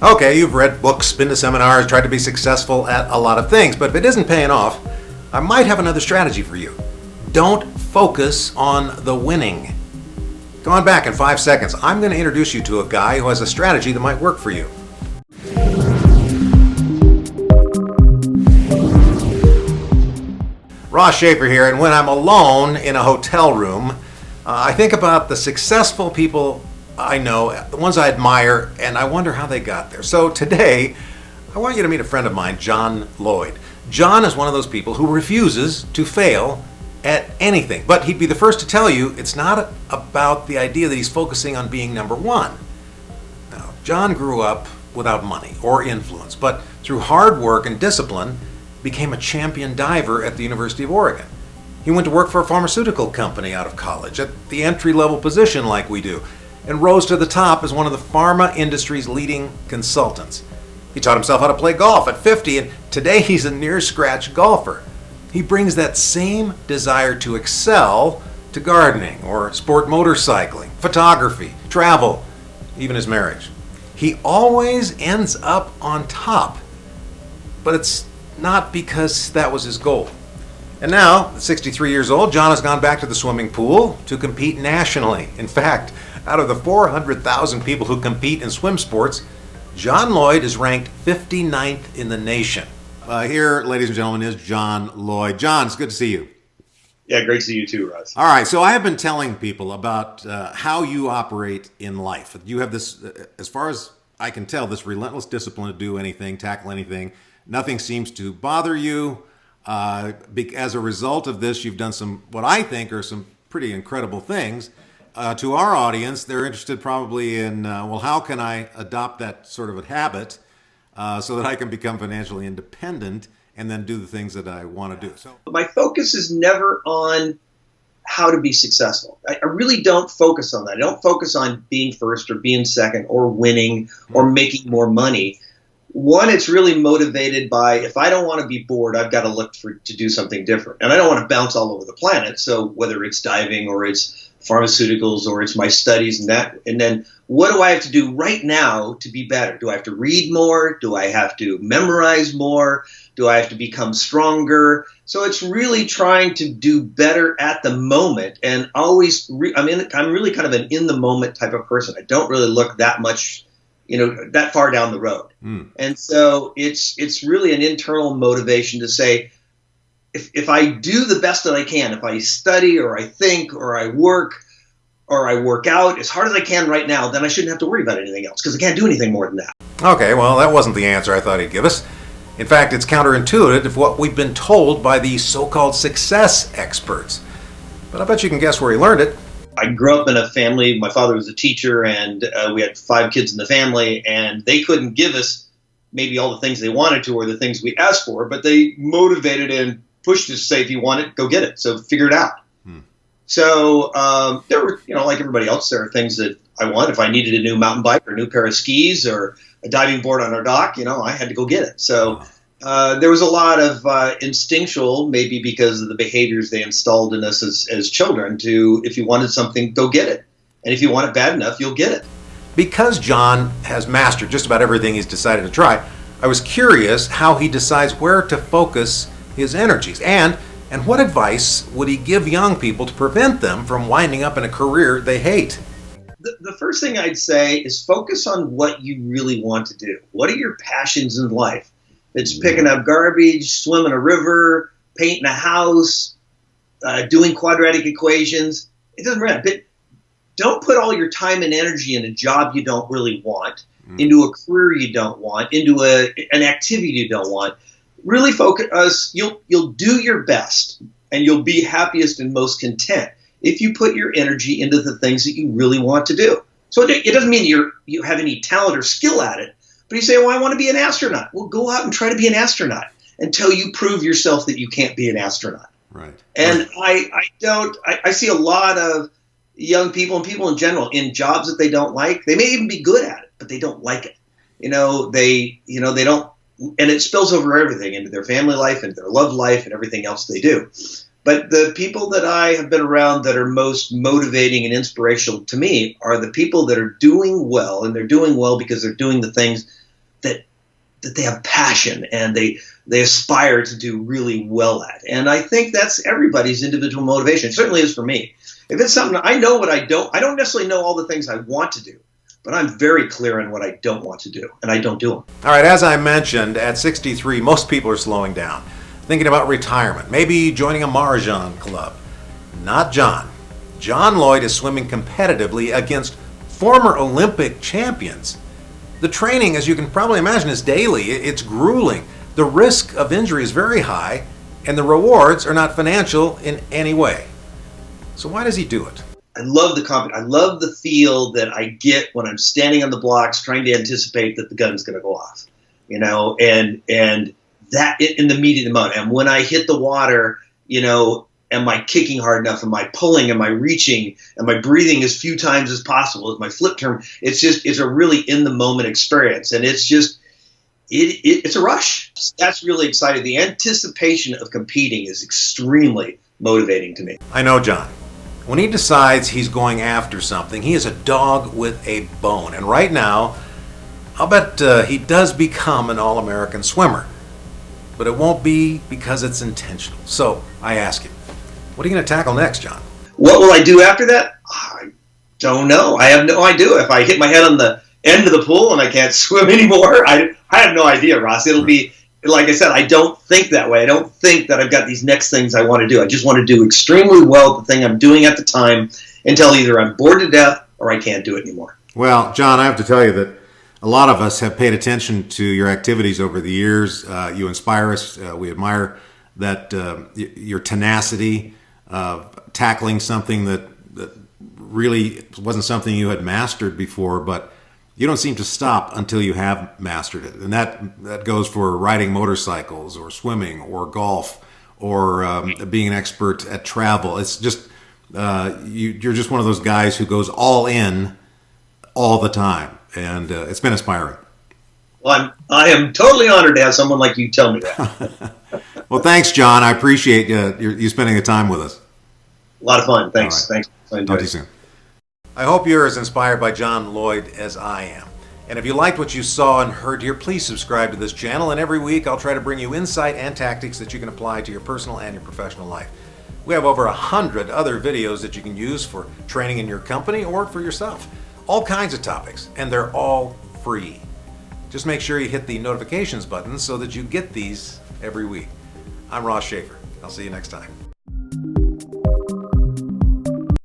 Okay, you've read books, been to seminars, tried to be successful at a lot of things, but if it isn't paying off, I might have another strategy for you. Don't focus on the winning. Go on back in 5 seconds. I'm going to introduce you to a guy who has a strategy that might work for you. Shafer here, and when I'm alone in a hotel room, I think about the successful people I know, the ones I admire, and I wonder how they got there. So today, I want you to meet a friend of mine, John Lloyd. John is one of those people who refuses to fail at anything, but he'd be the first to tell you it's not about the idea that he's focusing on being number one. Now, John grew up without money or influence, but through hard work and discipline, became a champion diver at the University of Oregon. He went to work for a pharmaceutical company out of college at the entry-level position like we do, and rose to the top as one of the pharma industry's leading consultants. He taught himself how to play golf at 50, and today he's a near-scratch golfer. He brings that same desire to excel to gardening or sport motorcycling, photography, travel, even his marriage. He always ends up on top, but it's not because that was his goal. And now, at 63 years old, John has gone back to the swimming pool to compete nationally. In fact, out of the 400,000 people who compete in swim sports, John Lloyd is ranked 59th in the nation. Here, ladies and gentlemen, is John Lloyd. John, it's good to see you. Yeah, great to see you too, Russ. All right, so I have been telling people about how you operate in life. You have this, as far as I can tell, this relentless discipline to do anything, tackle anything. Nothing seems to bother you. As a result of this, you've done some, what I think are some pretty incredible things. To our audience, they're interested probably in, how can I adopt that sort of a habit so that I can become financially independent and then do the things that I want to do. So my focus is never on how to be successful. I really don't focus on that. I don't focus on being first or being second or winning or making more money. One, it's really motivated by, if I don't want to be bored, I've got to look to do something different. And I don't want to bounce all over the planet. So whether it's diving or it's pharmaceuticals or it's my studies and then what do I have to do right now to be better? Do I have to read more? Do I have to memorize more? Do I have to become stronger? So it's really trying to do better at the moment, and always I'm really kind of an in the moment type of person. I don't really look that much that far down the road. And so it's really an internal motivation to say, if I do the best that I can, if I study or I think or I work out as hard as I can right now, then I shouldn't have to worry about anything else because I can't do anything more than that. Okay, well, that wasn't the answer I thought he'd give us. In fact, it's counterintuitive to what we've been told by these so-called success experts. But I bet you can guess where he learned it. I grew up in a family. My father was a teacher, and we had 5 kids in the family, and they couldn't give us maybe all the things they wanted to or the things we asked for, but they motivated and pushed us to say, if you want it, go get it. So figure it out. So there were, like everybody else, there are things that I want. If I needed a new mountain bike or a new pair of skis or a diving board on our dock, I had to go get it. So there was a lot of instinctual, maybe because of the behaviors they installed in us as children, to, if you wanted something, go get it. And if you want it bad enough, you'll get it. Because John has mastered just about everything he's decided to try, I was curious how he decides where to focus his energies. And what advice would he give young people to prevent them from winding up in a career they hate? The first thing I'd say is focus on what you really want to do. What are your passions in life? It's picking up garbage, swimming a river, painting a house, doing quadratic equations. It doesn't matter. But don't put all your time and energy in a job you don't really want, into a career you don't want, into an activity you don't want. Really focus. You'll do your best, and you'll be happiest and most content if you put your energy into the things that you really want to do. So it doesn't mean you have any talent or skill at it. But you say, well, I want to be an astronaut. Well, go out and try to be an astronaut until you prove yourself that you can't be an astronaut. Right. And I see a lot of young people and people in general in jobs that they don't like. They may even be good at it, but they don't like it. They don't, and it spills over everything into their family life and their love life and everything else they do. But the people that I have been around that are most motivating and inspirational to me are the people that are doing well, and they're doing well because they're doing the things that they have passion and they aspire to do really well at. And I think that's everybody's individual motivation. It certainly is for me. If it's something I know what I don't necessarily know all the things I want to do, but I'm very clear on what I don't want to do, and I don't do them. All right, as I mentioned, at 63, most people are slowing down, thinking about retirement, maybe joining a Mahjong club. Not John. John Lloyd is swimming competitively against former Olympic champions. The training, as you can probably imagine, is daily. It's grueling. The risk of injury is very high, and the rewards are not financial in any way. So why does he do it? I love the confidence. I love the feel that I get when I'm standing on the blocks trying to anticipate that the gun's going to go off, and that in the meat of the moment. And when I hit the water, am I kicking hard enough? Am I pulling? Am I reaching? Am I breathing as few times as possible? Is my flip term? It's a really in the moment experience, and it's a rush. That's really exciting. The anticipation of competing is extremely motivating to me. I know John. When he decides he's going after something, he is a dog with a bone. And right now, I'll bet he does become an All-American swimmer. But it won't be because it's intentional. So I ask him, what are you going to tackle next, John? What will I do after that? I don't know. I have no idea. If I hit my head on the end of the pool and I can't swim anymore, I have no idea, Ross. It'll be, like I said, I don't think that way. I don't think that I've got these next things I want to do. I just want to do extremely well at the thing I'm doing at the time until either I'm bored to death or I can't do it anymore. Well, John, I have to tell you that a lot of us have paid attention to your activities over the years. You inspire us. We admire that your tenacity of tackling something that really wasn't something you had mastered before, but you don't seem to stop until you have mastered it. And that goes for riding motorcycles or swimming or golf or being an expert at travel. It's just, you're just one of those guys who goes all in all the time. And it's been inspiring. Well, I am totally honored to have someone like you tell me that. Well, thanks, John. I appreciate you spending the time with us. A lot of fun. Thanks. Right. Thanks. Talk to you soon. I hope you're as inspired by John Lloyd as I am. And if you liked what you saw and heard here, please subscribe to this channel. And every week I'll try to bring you insight and tactics that you can apply to your personal and your professional life. We have over 100 other videos that you can use for training in your company or for yourself. All kinds of topics, and they're all free. Just make sure you hit the notifications button so that you get these every week. I'm Ross Shafer. I'll see you next time.